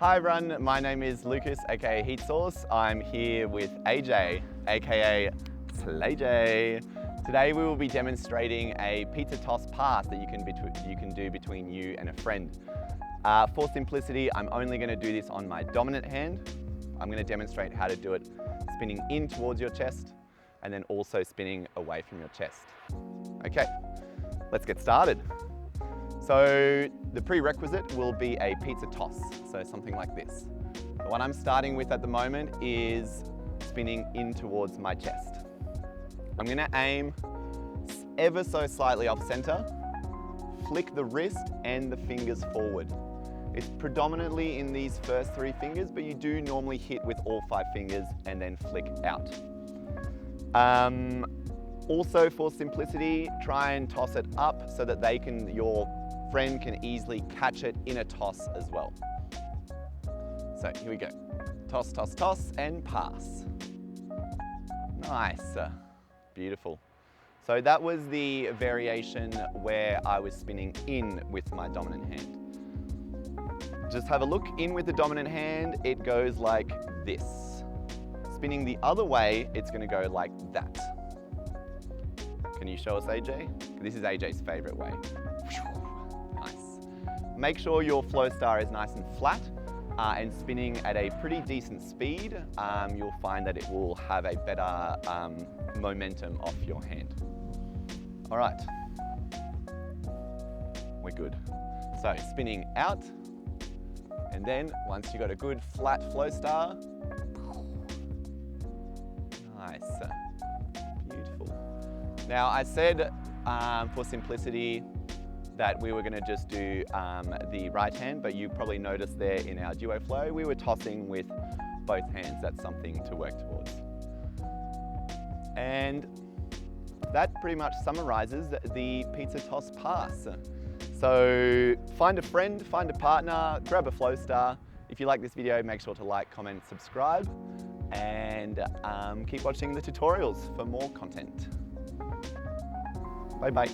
Hi everyone, my name is Lucas, aka Heat Sauce. I'm here with AJ, aka SlayJ. Today we will be demonstrating a pizza toss pass that you can do between you and a friend. For simplicity, I'm only going to do this on my dominant hand. I'm going to demonstrate how to do it spinning in towards your chest and then also spinning away from your chest. Okay, let's get started. So the prerequisite will be a pizza toss, so something like this. The one I'm starting with at the moment is spinning in towards my chest. I'm going to aim ever so slightly off center, flick the wrist and the fingers forward. It's predominantly in these first 3 fingers, but you do normally hit with all 5 fingers and then flick out. Also for simplicity, try and toss it up so that your friend can easily catch it in a toss as well. So here we go. Toss, toss, toss, and pass. Nice, beautiful. So that was the variation where I was spinning in with my dominant hand. Just have a look, in with the dominant hand, it goes like this. Spinning the other way, it's gonna go like that. Can you show us, AJ? This is AJ's favorite way. Nice. Make sure your Flowstar is nice and flat and spinning at a pretty decent speed. You'll find that it will have a better momentum off your hand. All right, we're good. So spinning out, and then once you've got a good flat Flowstar, nice, beautiful. Now I said for simplicity that we were going to just do the right hand, but you probably noticed there in our duo flow, we were tossing with both hands. That's something to work towards. And that pretty much summarizes the pizza toss pass. So find a friend, find a partner, grab a Flowstar. If you like this video, make sure to like, comment, subscribe, and keep watching the tutorials for more content. Bye bye.